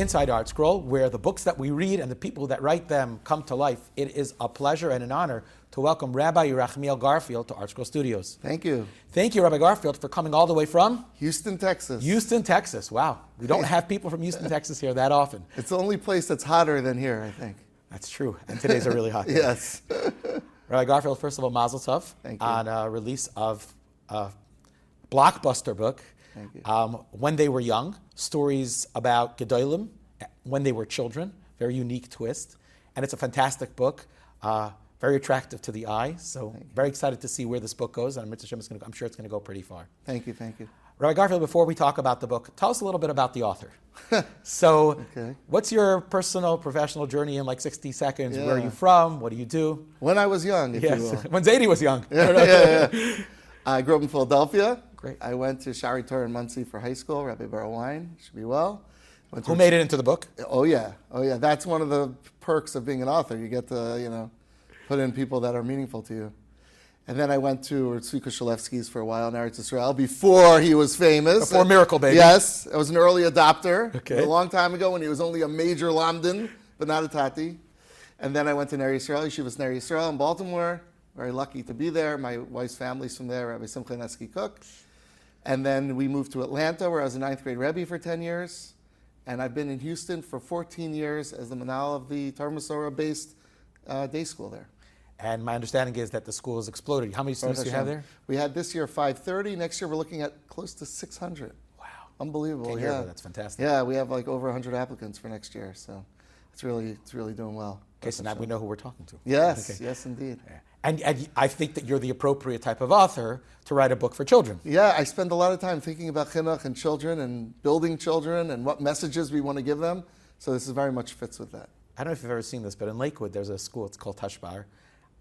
Inside ArtScroll, where the books that we read and the people that write them come to life. It is a pleasure and an honor to welcome Rabbi Yerachmiel Garfield to ArtScroll Studios. Thank you. Thank you, Rabbi Garfield, for coming all the way from? Houston, Texas. Houston, Texas. Wow. We don't have people from Houston, Texas here that often. It's the only place that's hotter than here, I think. That's true. And today's a really hot day. Yes. Rabbi Garfield, first of all, mazel tov on release of a blockbuster book. Thank you. When they were young, stories about gadolim when they were children, very unique twist. And it's a fantastic book, very attractive to the eye. So very excited to see where this book goes. And I'm sure it's going to go pretty far. Thank you, thank you. Rabbi Garfield, before we talk about the book, tell us a little bit about the author. So what's your personal, professional journey in like 60 seconds? Yeah. Where are you from? What do you do? When I was young, if you will. When Zadie was young. Yeah. I grew up in Philadelphia. Great. I went to Shari Torah in Muncie for high school, Rabbi Wine, should be well. Who made it into the book? Oh yeah. That's one of the perks of being an author. You get to, put in people that are meaningful to you. And then I went to Tzvika Shalevsky's for a while in ErtzYisrael before he was famous. Before Miracle Baby. Yes, I was an early adopter. Okay. A long time ago when he was only a major lamdan, but not a tati. And then I went to Ner Yisrael, Yeshivas Ner Yisrael in Baltimore. Very lucky to be there. My wife's family's from there, Rabbi Simcha Nesky Cook. And then we moved to Atlanta, where I was a 9th grade Rebbe for 10 years. And I've been in Houston for 14 years as the manal of the Torah Masorah-based day school there. And my understanding is that the school has exploded. How many students do you have there? We had this year 530. Next year we're looking at close to 600. Wow. Unbelievable. Can't hear that. That's fantastic. Yeah, we have like over 100 applicants for next year. So it's really doing well. Okay, so now we know who we're talking to. Yes, yes indeed. Yeah. And I think that you're the appropriate type of author to write a book for children. Yeah, I spend a lot of time thinking about chinuch and children and building children and what messages we want to give them. So this is very much fits with that. I don't know if you've ever seen this, but in Lakewood there's a school, it's called Tashbar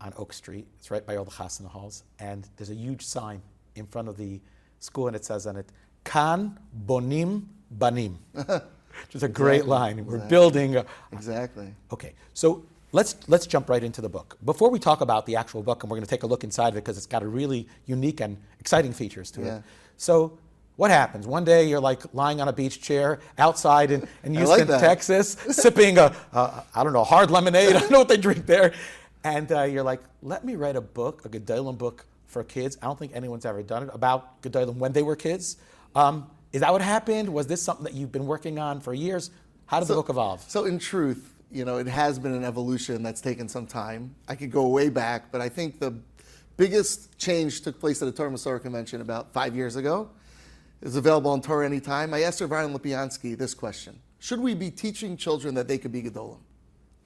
on Oak Street. It's right by all the chasana halls. And there's a huge sign in front of the school and it says on it, Kan Bonim Banim. Which is a great line. We're building. Exactly. Okay, so let's jump right into the book. Before we talk about the actual book, and we're going to take a look inside of it because it's got a really unique and exciting features to it. So what happens? One day you're like lying on a beach chair outside in Houston, Texas, sipping a hard lemonade. I don't know what they drink there. And you're like, let me write a book, a gadolim book for kids. I don't think anyone's ever done it, about gadolim when they were kids. Is that what happened? Was this something that you've been working on for years? How did the book evolve? So in truth, it has been an evolution that's taken some time. I could go way back, but I think the biggest change took place at a Torah Masorah convention about 5 years ago. It's available on Torah Anytime. I asked Rav Aaron Lipiansky this question. Should we be teaching children that they could be gadolim?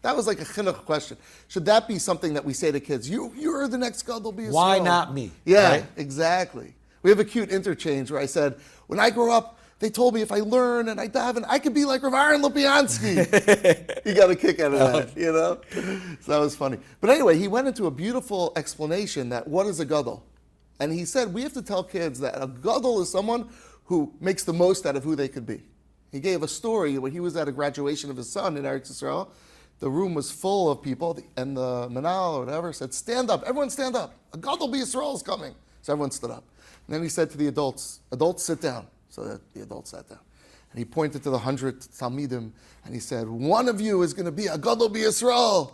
That was like a chinuch question. Should that be something that we say to kids? You're the next gadol be Yisrael. Why not me? Yeah, right? Exactly. We have a cute interchange where I said, when I grow up, they told me if I learn and I daven, I could be like Rav Aaron Lipiansky. He got a kick out of that, So that was funny. But anyway, he went into a beautiful explanation that what is a gadol? And he said, we have to tell kids that a gadol is someone who makes the most out of who they could be. He gave a story when he was at a graduation of his son in ErtzYisrael. The room was full of people, and the manal or whatever said, stand up, everyone stand up. A gadol be Yisrael is coming. So everyone stood up. And then he said to the adults, sit down. So that the adults sat down. And he pointed to the 100 Talmidim, and he said, one of you is going to be a gadol be Yisrael.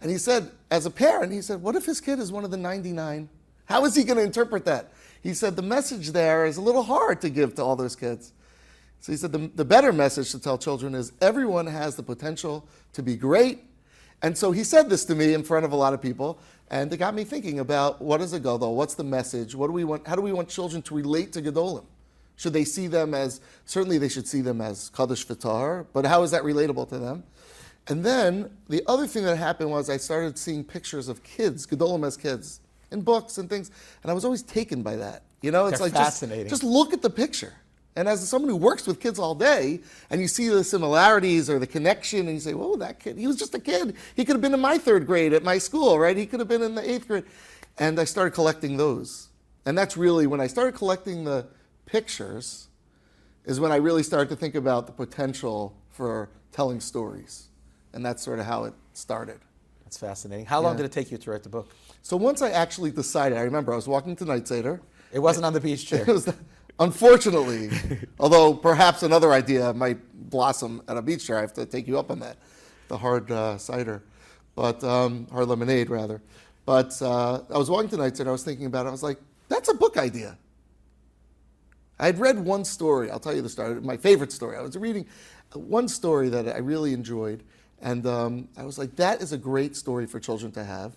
And he said, as a parent, he said, what if his kid is one of the 99? How is he going to interpret that? He said, the message there is a little hard to give to all those kids. So he said, the better message to tell children is everyone has the potential to be great. And so he said this to me in front of a lot of people, and it got me thinking about what is a gadol, what's the message, what do we want, how do we want children to relate to gadolim? Should they see them as, certainly they should see them as Kaddish V'Tahar, but how is that relatable to them? And then the other thing that happened was I started seeing pictures of kids, gadolim as kids, in books and things, and I was always taken by that. It's like fascinating. Just look at the picture. And as someone who works with kids all day, and you see the similarities or the connection, and you say, whoa, that kid, he was just a kid. He could have been in my 3rd grade at my school, right? He could have been in the 8th grade. And I started collecting those. And that's really, when I started collecting the pictures, is when I really started to think about the potential for telling stories. And that's sort of how it started. That's fascinating. How long did it take you to write the book? So once I actually decided, I remember I was walking to Night Seder. It wasn't on the beach chair. Unfortunately, although perhaps another idea might blossom at a beach chair. I have to take you up on that, the hard cider, but hard lemonade rather. But I was walking tonight and I was thinking about it. I was like, that's a book idea. I had read one story. I'll tell you the story. My favorite story. I was reading one story that I really enjoyed, and I was like, that is a great story for children to have.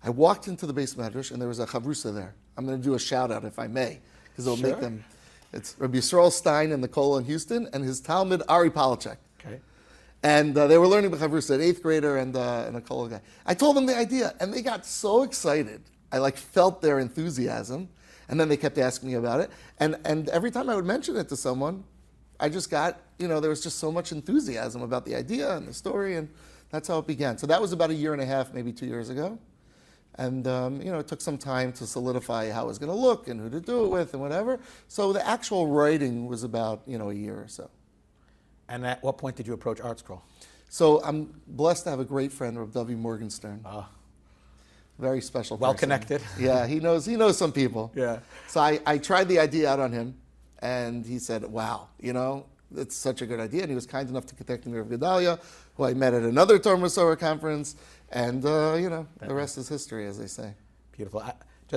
I walked into the base medrash, and there was a chavrusa there. I'm going to do a shout out if I may, because it'll make them. It's Rabbi Yisrael Stein and Nicole in Houston, and his Talmud Ari Palachek. Okay. And they were learning B'chavrusa, an 8th grader and a Nicole guy. I told them the idea, and they got so excited. I felt their enthusiasm, and then they kept asking me about it. And every time I would mention it to someone, I just got, there was just so much enthusiasm about the idea and the story, and that's how it began. So that was about 1.5 years, maybe 2 years ago. And, it took some time to solidify how it was going to look and who to do it with and whatever. So the actual writing was about, a year or so. And at what point did you approach ArtScroll? So I'm blessed to have a great friend, Rabbi David Morgenstern. Very special person. Well connected. Yeah, he knows some people. Yeah. So I tried the idea out on him, and he said, wow, it's such a good idea. And he was kind enough to connect me with Gedalia, who I met at another Torah Masorah conference. And, the rest is history, as they say. Beautiful.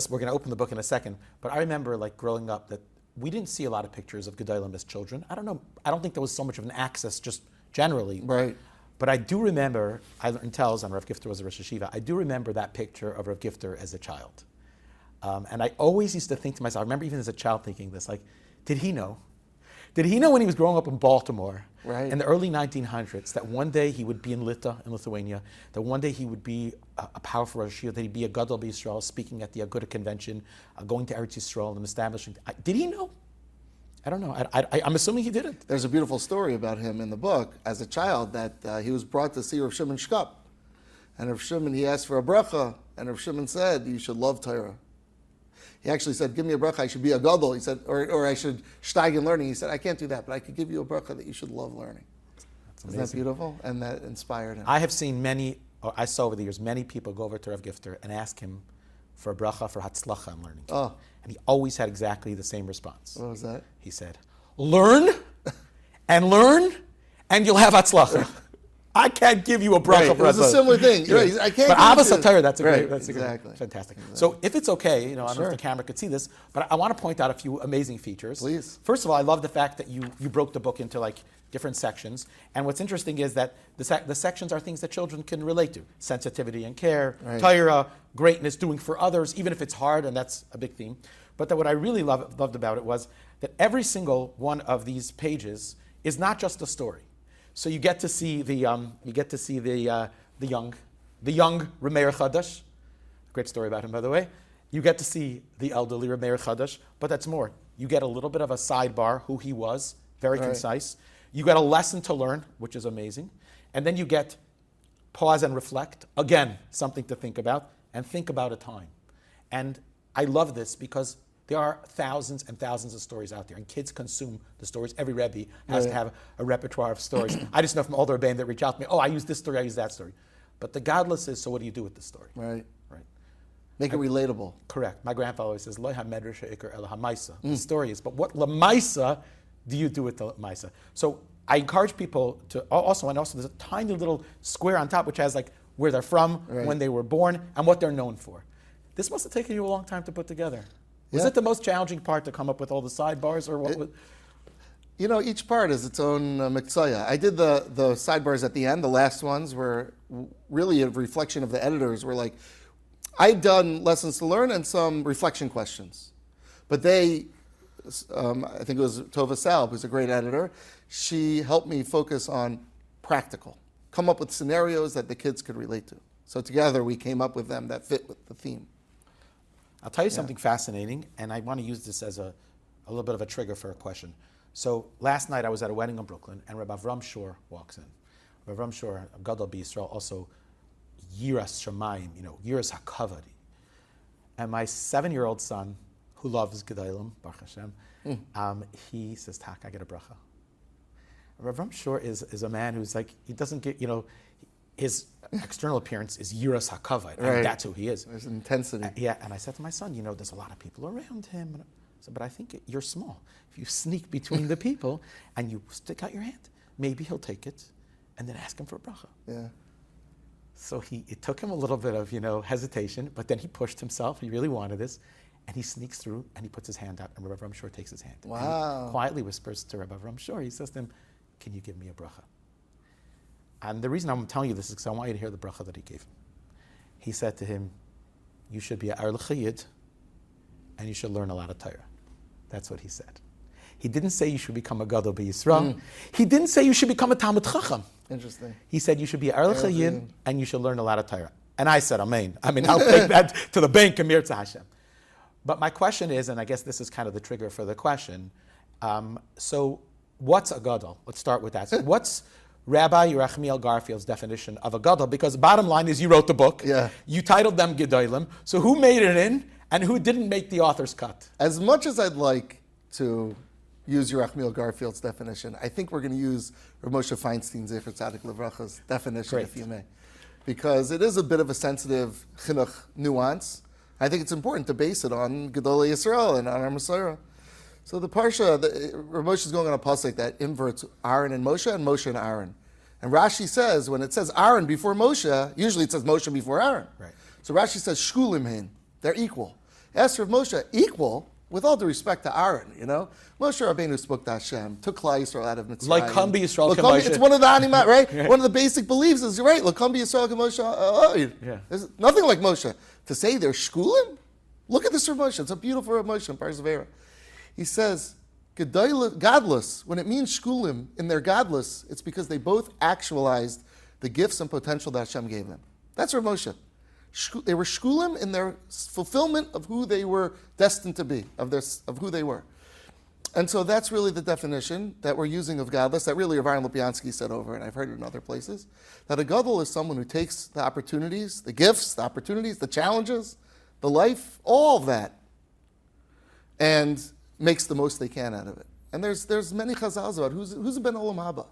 We're going to open the book in a second, but I remember growing up that we didn't see a lot of pictures of Gedolim as children. I don't know. I don't think there was so much of an access just generally. Right. But I do remember, I learned tells on Rav Gifter was a Rosh Hashiva, I do remember that picture of Rav Gifter as a child. And I always used to think to myself, I remember even as a child thinking this, did he know? Did he know when he was growing up in Baltimore in the early 1900s that one day he would be in Lithuania, that one day he would be a powerful Rosh Hashiva, that he'd be a gadol b'Yisrael, speaking at the Aguda convention, going to Eretz Yisrael and establishing. Did he know? I don't know. I'm assuming he didn't. There's a beautiful story about him in the book as a child that he was brought to see Rav Shimon Shkop. And Rav Shimon, he asked for a bracha, and Rav Shimon said, you should love Torah. He actually said, give me a bracha, I should be a gadol. He said, or I should steig in learning. He said, I can't do that, but I could give you a bracha that you should love learning. Isn't that beautiful? And that inspired him. I have seen I saw over the years, many people go over to Rav Gifter and ask him for a bracha for hatzlacha in learning. Oh. And he always had exactly the same response. What was that? He said, learn, and you'll have hatzlacha. I can't give you a bracha for It was a similar thing. Yeah. Right. I can't. But Abbas HaTorah, that's exactly. Fantastic. So if it's okay, I don't know if the camera could see this, but I want to point out a few amazing features. Please. First of all, I love the fact that you broke the book into different sections. And what's interesting is that the sections are things that children can relate to. Sensitivity and care, Torah, greatness, doing for others, even if it's hard, and that's a big theme. But what I really loved about it was that every single one of these pages is not just a story. So you get to see the young Rameir Chadash. Great story about him, by the way. You get to see the elderly Rameir Chadash, but that's more. You get a little bit of a sidebar, who he was, very concise. You get a lesson to learn, which is amazing. And then you get pause and reflect. Again, something to think about, and think about a time. And I love this because there are thousands and thousands of stories out there, and kids consume the stories. Every Rebbe has to have a repertoire of stories. I just know from all the Rebbeim that reach out to me, I use this story, I use that story. But the godless is, so what do you do with the story? Right. Make it relatable. Correct. My grandfather always says, Lo ha-medrash ha'ikar ela ha-maisa. The story is, but what lamaisa do you do with the maisa? So I encourage people to, also there's a tiny little square on top which has where they're from, when they were born, and what they're known for. This must have taken you a long time to put together. Was it the most challenging part to come up with all the sidebars, or what? Each part is its own miktsaya. I did the sidebars at the end. The last ones were really a reflection of the editors. Were I'd done lessons to learn and some reflection questions, but they, I think it was Tova Salb, who's a great editor. She helped me focus on practical, come up with scenarios that the kids could relate to. So together we came up with them that fit with the theme. I'll tell you something fascinating, and I want to use this as a little bit of a trigger for a question. So last night I was at a wedding in Brooklyn, and Rabbi Avram Shor walks in. Rabbi Avram Shor, gadol b'Yisrael, also yiras shamayim, yiras hakavod. And my 7-year-old son, who loves gedolim, Baruch Hashem, he says, "Tak, I get a bracha." Rabbi Avram Shor is a man who's he doesn't get, his external appearance is yiras hakavod. That's who he is. There's intensity. And I said to my son, there's a lot of people around him. So, but I think you're small. If you sneak between the people and you stick out your hand, maybe he'll take it and then ask him for a bracha. Yeah. So it took him a little bit of, hesitation, but then he pushed himself. He really wanted this. And he sneaks through and he puts his hand out, and Rabbi Shor takes his hand. Wow. And he quietly whispers to Rabbi Shor, he says to him, can you give me a bracha? And the reason I'm telling you this is because I want you to hear the bracha that he gave him. He said to him, you should be a Ar L'Chayid, and you should learn a lot of Torah. That's what he said. He didn't say you should become a gadol b'Yisrael. He didn't say you should become a Talmud Chacham. Interesting. He said you should be Ar L'Chayid, and you should learn a lot of Torah. And I said, Amen. I'll take that to the bank, Amir Hashem. But my question is, and I guess this is kind of the trigger for the question, so what's a gadol? Let's start with that. So what's Rabbi Yerachmiel Garfield's definition of a gadol? Because the bottom line is you wrote the book. Yeah. You titled them Gedolim. So who made it in and who didn't make the author's cut? As much as I'd like to use Yerachmiel Garfield's definition, I think we're going to use Rav Moshe Feinstein Zecher Tzadik Livracha's definition, if you may. Because it is a bit of a sensitive chinuch nuance. I think it's important to base it on Gedolei Yisrael and on our Messiah. So the Parsha, Rav Moshe is going on a pasuk that inverts Aaron and Moshe and Aaron. And Rashi says, when it says Aaron before Moshe, usually it says Moshe before Aaron. Right. So Rashi says, Shkulim hein, they're equal. Ask Rav Moshe, equal, with all due respect to Aaron, Moshe Rabbeinu spoke to Hashem, took Klal Yisrael out of Mitzrayim. Like Kambi Yisrael Moshe. It's one of the animat, right? Yeah. One of the basic beliefs is, you're right, Like Kambi Yisrael Moshe. There's nothing like Moshe. To say they're shkulim? Look at this Rav Moshe. It's a beautiful Rav Moshe in Parshas Vayera. He says, godless, when it means shkulim in their godless, it's because they both actualized the gifts and potential that Hashem gave them. That's Rav Moshe. They were shkulim in their fulfillment of who they were destined to be, of who they were. And so that's really the definition that we're using of godless, that really Rav Aaron Lopiansky said over, and I've heard it in other places, that a gadol is someone who takes the opportunities, the gifts, the opportunities, the challenges, the life, all of that, and makes the most they can out of it. And there's many chazals about who's a ben olam haba.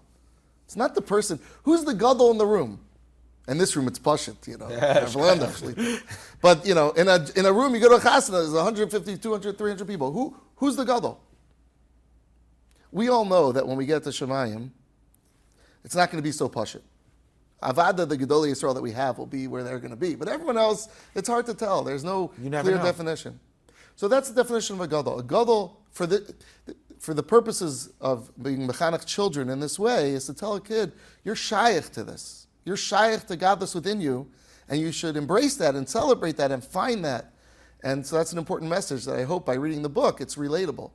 It's not the person, who's the gadol in the room? In this room, it's pashut, I've learned actually. But, in a room, you go to a chasana, there's 150, 200, 300 people. Who's the gadol? We all know that when we get to Shemayim, it's not going to be so pashut. Avada, the Gedolei Yisrael that we have, will be where they're going to be. But everyone else, it's hard to tell. There's no clear definition. So that's the definition of a gadol. A gadol, for the purposes of being mechanech children in this way, is to tell a kid, you're shaykh to this. You're shaykh to godless within you, and you should embrace that and celebrate that and find that. And so that's an important message that I hope by reading the book, it's relatable.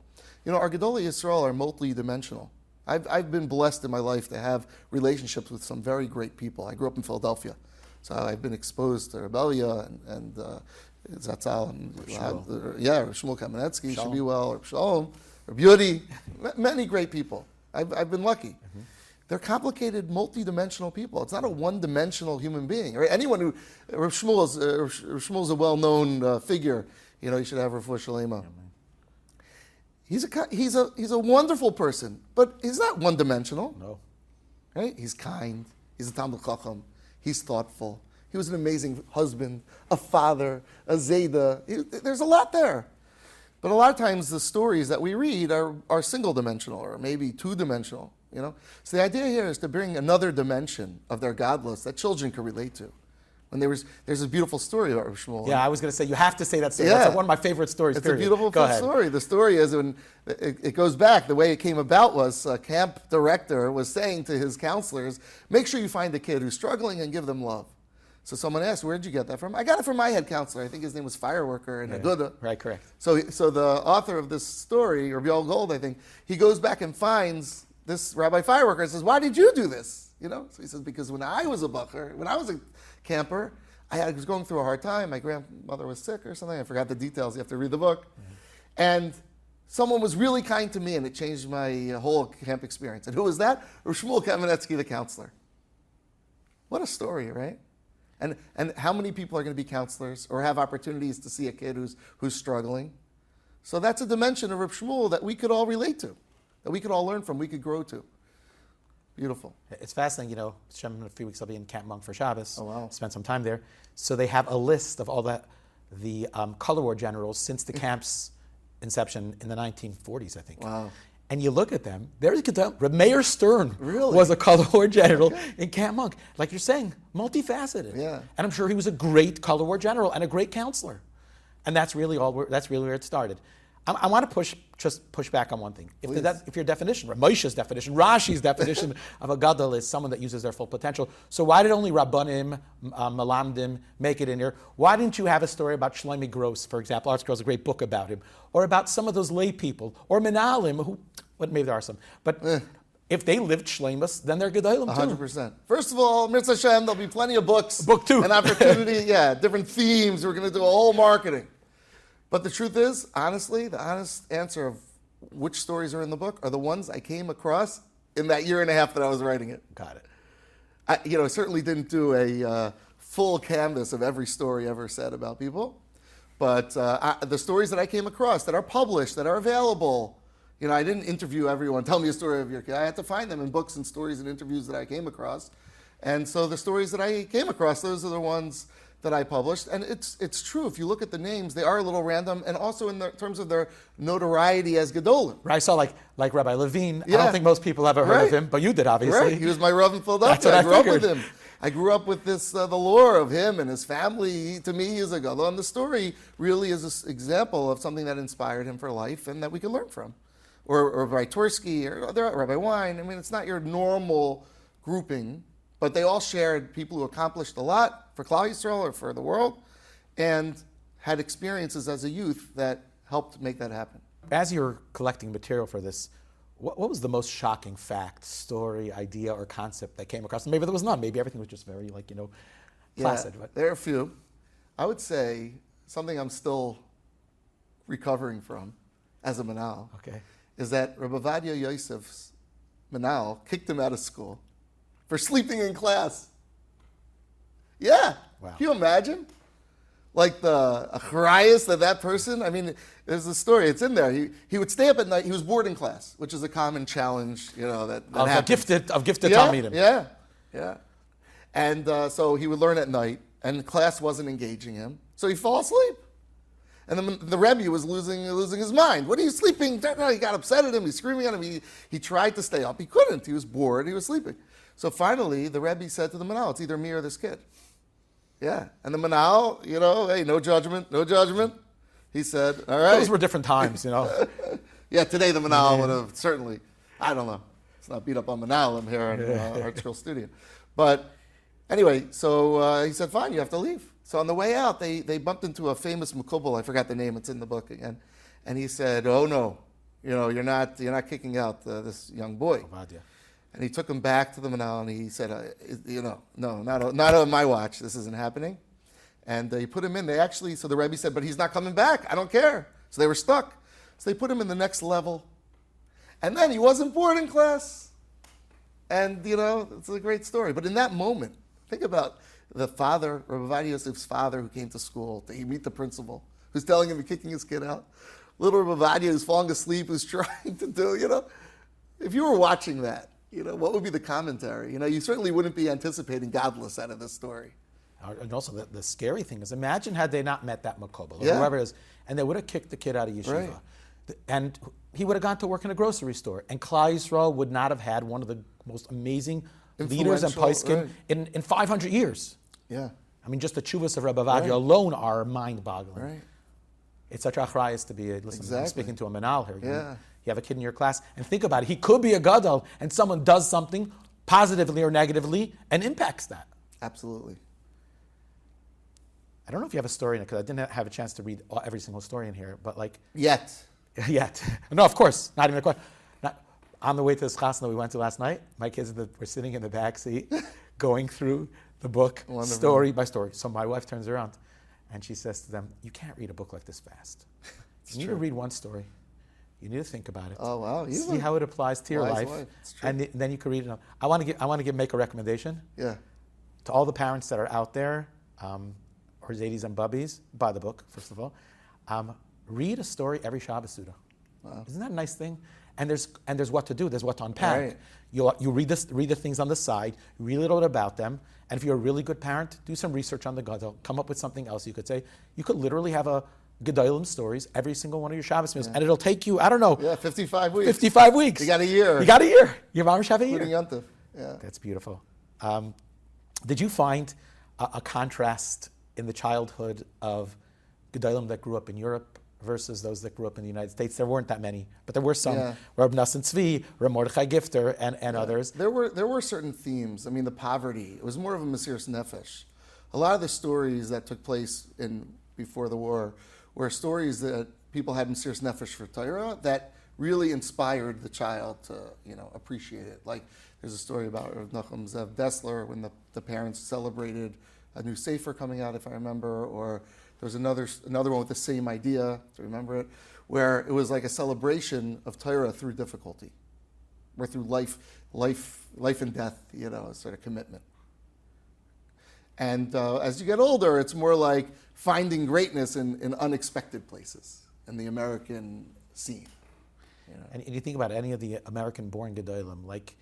Our Gedolei Yisrael are multi-dimensional. I've been blessed in my life to have relationships with some very great people. I grew up in Philadelphia, so I've been exposed to Rebellia and Zatzal and Shmuel Kamenetsky, should be well, or Shalom, or Beauty, many great people. I've been lucky. Mm-hmm. They're complicated, multi-dimensional people. It's not a one-dimensional human being. Right? Anyone who Rav Shmuel is a well-known figure. You should have Refuah Shalema. He's a wonderful person, but he's not one-dimensional. No. Right? He's kind. He's a Talmud Chacham. He's thoughtful. He was an amazing husband, a father, a Zayda. There's a lot there. But a lot of times the stories that we read are single-dimensional or maybe two-dimensional. So the idea here is to bring another dimension of their godless that children can relate to. And there's a beautiful story about Rav Shmuel. Yeah, I was going to say, you have to say that story. Yeah. That's one of my favorite stories, It's a beautiful story. The story is, when it goes back, the way it came about was a camp director was saying to his counselors, make sure you find a kid who's struggling and give them love. So someone asked, where did you get that from? I got it from my head counselor. I think his name was Fireworker in Aguda. Right, correct. So the author of this story, Rabbi Gold, I think, he goes back and finds this Rabbi Fireworker and says, why did you do this? So he says, because when I was a bacher, when I was a camper, I was going through a hard time. My grandmother was sick or something. I forgot the details. You have to read the book. Mm-hmm. And someone was really kind to me, and it changed my whole camp experience. And who was that? Rav Shmuel Kamenetsky, the counselor. What a story, right? And how many people are going to be counselors or have opportunities to see a kid who's struggling? So that's a dimension of Rav Shmuel that we could all relate to, that we could all learn from, we could grow to. Beautiful. It's fascinating, in a few weeks I'll be in Camp Monk for Shabbos. Oh, wow. Spend some time there. So they have a list of all the color war generals since the camps inception in the 1940s, I think. Wow. And you look at them, there's Reb Meir Stern Really? was a color war general in Camp Monk. Like you're saying, multifaceted. Yeah. And I'm sure he was a great color war general and a great counselor. And that's really where it started. I want to push back on one thing. If your definition, Moshe's definition, Rashi's definition of a gadol is someone that uses their full potential, so why did only Rabbanim, Malamdim make it in here? Why didn't you have a story about Shlomi Gross, for example? ArtScroll is a great book about him. Or about some of those lay people, or Menalim, who, well, maybe there are some, but if they lived Shlemus, then they're Gedolim too. 100%. First of all, Mitzvah Hashem, there'll be plenty of books. Book two. An opportunity, different themes. We're going to do a whole marketing. But the truth is, honestly, the honest answer of which stories are in the book are the ones I came across in that year and a half that I was writing it. Got it. I certainly didn't do a full canvas of every story ever said about people. But the stories that I came across that are published, that are available, I didn't interview everyone, tell me a story of your kid. I had to find them in books and stories and interviews that I came across. And so the stories that I came across, those are the ones that I published. And it's true, if you look at the names, they are a little random, and also in terms of their notoriety as Gedolim. Right, I saw like Rabbi Levine. I don't think most people ever heard of him, but you did, obviously. Right, he was my Rav in Philadelphia. I grew up with him. I grew up with the lore of him and his family. To me, he's a gadol. And the story really is an example of something that inspired him for life and that we can learn from. Or Rabbi Torsky, or Rabbi Wein. I mean, it's not your normal grouping, but they all shared people who accomplished a lot for Klal Yisrael or for the world, and had experiences as a youth that helped make that happen. As you're collecting material for this, what was the most shocking fact, story, idea, or concept that came across? Maybe there was none. Maybe everything was just very, placid. Yeah, there are a few. I would say something I'm still recovering from as a Manal is that Rabbi Vadia Yosef's Manal kicked him out of school for sleeping in class. Yeah. Wow. Can you imagine? Like the achrayus that person, I mean, there's a story, it's in there. He would stay up at night, he was bored in class, which is a common challenge, that happens. Of gifted Talmidim. Yeah. And so he would learn at night, and class wasn't engaging him, so he'd fall asleep. And then the Rebbe was losing his mind. What are you sleeping? He got upset at him, he's screaming at him, he tried to stay up, he couldn't, he was bored, he was sleeping. So finally, the Rebbe said to the Manal, it's either me or this kid. Yeah, and the Manal, hey, no judgment. He said, all right. Those were different times, Yeah, today the Manal would have certainly, I don't know. Let's not beat up on Manal, I'm here in ArtScroll Studio. But anyway, so he said, fine, you have to leave. So on the way out, they bumped into a famous Mekubal, I forgot the name, it's in the book again. And he said, oh no, you're not kicking out this young boy. And he took him back to the Manal, and he said, no, not on my watch. This isn't happening. And they put him in. So the Rebbe said, but he's not coming back. I don't care. So they were stuck. So they put him in the next level. And then he wasn't bored in class. And, it's a great story. But in that moment, think about the father, Rabbi Vadia Yosef's father, who came to school to meet the principal, who's telling him he's kicking his kid out. Little Rabbi Vadia who's falling asleep, who's trying to do, if you were watching that, what would be the commentary? You certainly wouldn't be anticipating godless out of this story. And also, the scary thing is, imagine had they not met that Makobel, or whoever it is, and they would have kicked the kid out of yeshiva. Right. And he would have gone to work in a grocery store. And Klal Yisrael would not have had one of the most amazing leaders and poskim in 500 years. Yeah. I mean, just the chuvas of Rabbi Vadia alone are mind-boggling. Right. It's such a achrayus to be, I'm speaking to a Manal here. Yeah. You have a kid in your class, and think about it. He could be a gadol, and someone does something positively or negatively and impacts that. Absolutely. I don't know if you have a story in it, because I didn't have a chance to read every single story in here, but Yet. No, of course, not even a question. On the way to this chasna we went to last night, my kids were sitting in the back seat, going through the book, story by story. So my wife turns around, and she says to them, you can't read a book like this fast. You need to read one story. You need to think about it. Oh wow! See how it applies to your life, and then you can read it. I want to make a recommendation. Yeah. To all the parents that are out there, or Zadis and Bubbies, buy the book first of all. Read a story every Shabbos Suda. Wow. Isn't that a nice thing? And there's what to do. There's what to unpack. Right. You read the things on the side. Read a little bit about them. And if you're a really good parent, do some research on the gadol. Come up with something else you could say. You could literally have a Gedolim stories every single one of your Shabbos meals. And it'll take you, I don't know. Yeah, 55 weeks. 55 weeks. You got a year. You got a year. Your mamash have a year. Including Yontif. Yeah. That's beautiful. Did you find a contrast in the childhood of Gedolim that grew up in Europe versus those that grew up in the United States? There weren't that many, but there were some. Yeah. Reb Nassim Tzvi, Reb Mordechai Gifter, and others. There were certain themes. I mean, the poverty. It was more of a Mesiras Nefesh. A lot of the stories that took place before the war were stories that people had Mesiras Nefesh for Torah that really inspired the child to, appreciate it. Like, there's a story about Rav Nachum Zev Dessler when the parents celebrated a new Sefer coming out, if I remember, or there was another one with the same idea, to remember it, where it was like a celebration of Torah through difficulty, or through life and death, sort of commitment. And as you get older, it's more like finding greatness in unexpected places in the American scene. And you think about any of the American-born Gedolim, like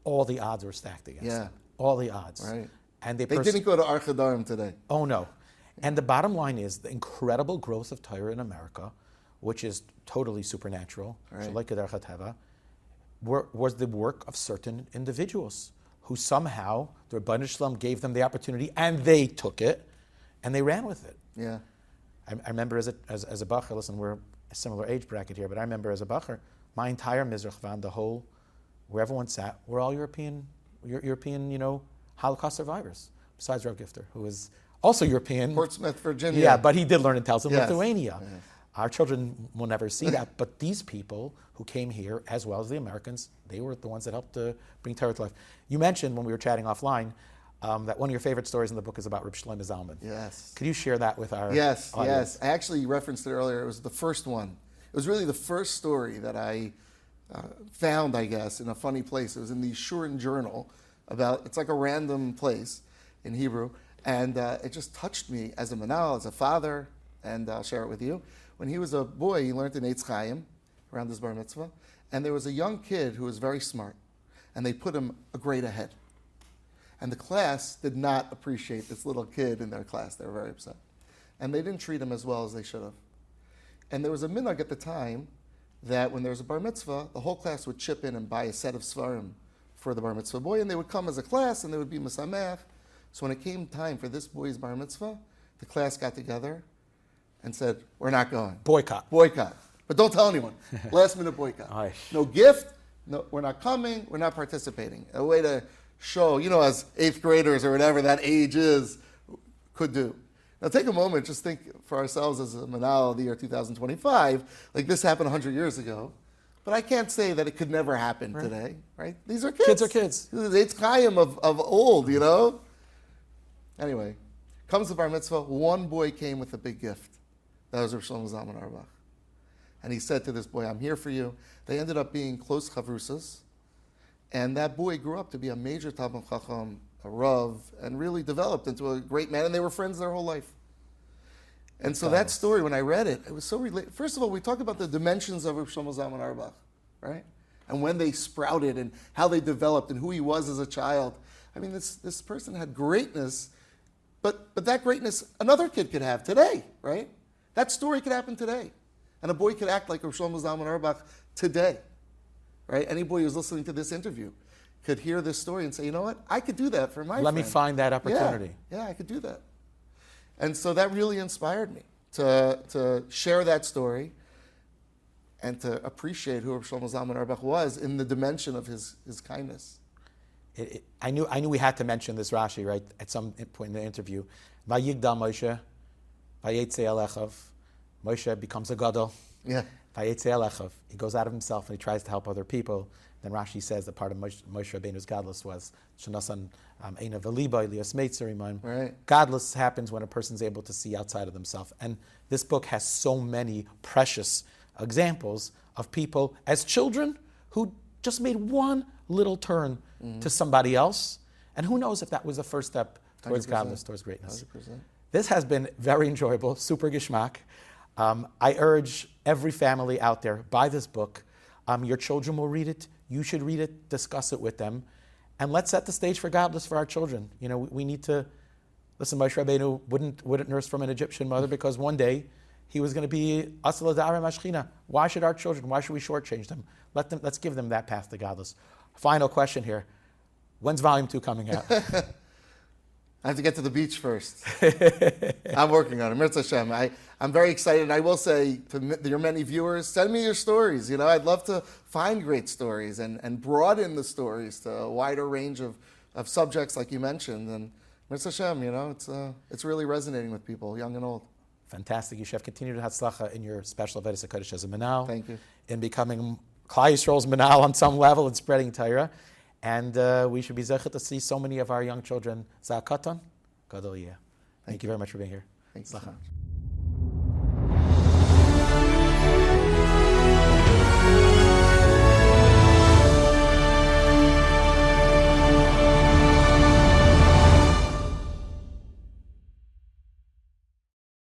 all the odds were stacked against them. All the odds. Right. And they didn't go to Ar Chadarim today. Oh, no. And the bottom line is the incredible growth of Torah in America, which is totally supernatural, was the work of certain individuals who somehow, the Rebbeinu Shalom gave them the opportunity, and they took it, and they ran with it. Yeah. I remember as a bacher, listen, we're a similar age bracket here, but I remember as a bacher, my entire Mizrach Van, where everyone sat, were all European, Holocaust survivors, besides Rav Gifter, who was also European. Portsmouth, Virginia. Yeah, but he did learn in Towson, Lithuania. Yes. Our children will never see that, but these people who came here, as well as the Americans, they were the ones that helped to bring Torah to life. You mentioned when we were chatting offline that one of your favorite stories in the book is about Reb Shlomo Zalman. Yes. Could you share that with our audience? Yes. I actually referenced it earlier. It was the first one. It was really the first story that I found, I guess, in a funny place. It was in the Shurin Journal. It's like a random place in Hebrew. And it just touched me as a manal, as a father, and I'll share it with you. When he was a boy, he learned in Eitz Chaim, around his bar mitzvah, and there was a young kid who was very smart, and they put him a grade ahead. And the class did not appreciate this little kid in their class. They were very upset. And they didn't treat him as well as they should have. And there was a minhag at the time that when there was a bar mitzvah, the whole class would chip in and buy a set of svarim for the bar mitzvah boy, and they would come as a class, and they would be mesamech. So when it came time for this boy's bar mitzvah, the class got together and said, we're not going. Boycott. But don't tell anyone. Last minute boycott. No gift, no, we're not coming, we're not participating. A way to show, as 8th graders or whatever that age is, could do. Now take a moment, just think for ourselves as a manal of the year 2025, like this happened 100 years ago. But I can't say that it could never happen today, right? These are kids. Kids are kids. This is Eitz Chaim of old, Anyway, comes the bar mitzvah, one boy came with a big gift. That was Rav Shlomo Zalman Auerbach. And he said to this boy, I'm here for you. They ended up being close chavrusas. And that boy grew up to be a major Talmid Chacham, a Rav, and really developed into a great man. And they were friends their whole life. And so that story, when I read it, it was so related. First of all, we talk about the dimensions of Rav Shlomo Zalman Auerbach, right? And when they sprouted and how they developed and who he was as a child. I mean, this person had greatness, but that greatness another kid could have today, right? That story could happen today. And a boy could act like Rav Shlomo Zalman Auerbach today, right? Any boy who's listening to this interview could hear this story and say, you know what? I could do that for my friend. Let me find that opportunity. Yeah, I could do that. And so that really inspired me to share that story and to appreciate who Rav Shlomo Zalman Auerbach was in the dimension of his kindness. I knew we had to mention this Rashi, right, at some point in the interview. Vayigdal Moshe, Vayetze Alechav. Moshe becomes a gadol. Yeah. Vayetze Alechav. He goes out of himself and he tries to help other people. Then Rashi says that part of Moshe Rabbeinu's gadlus was Shanasan Eina Veliba Elias Meitzerimon. Right. Gadlus happens when a person's able to see outside of themselves. And this book has so many precious examples of people as children who just made one little turn to somebody else. And who knows if that was the first step towards 100%. godless, towards greatness. 100%. This has been very enjoyable, super geschmack. I urge every family out there, buy this book. Your children will read it. You should read it, discuss it with them. And let's set the stage for godless for our children. We need to, listen, Moshe Rabbeinu wouldn't nurse from an Egyptian mother because one day he was going to be asal da'ara mashchina. Why should our children, why should we shortchange them? Let's give them that path to godless. Final question here. When's volume 2 coming out? I have to get to the beach first. I'm working on it. Mirza Hashem. I'm very excited. I will say to your many viewers, send me your stories. I'd love to find great stories and broaden the stories to a wider range of subjects like you mentioned. And Mirza Hashem, it's really resonating with people, young and old. Fantastic. You should have continued hatzlacha in your special Avodas HaKodesh as a Manal. Thank you. In becoming Klal Yisrael's Manal on some level and spreading Torah. And we should be zechet to see so many of our young children. Za'akatan, gadol. Thank you very much for being here. Thanks so much.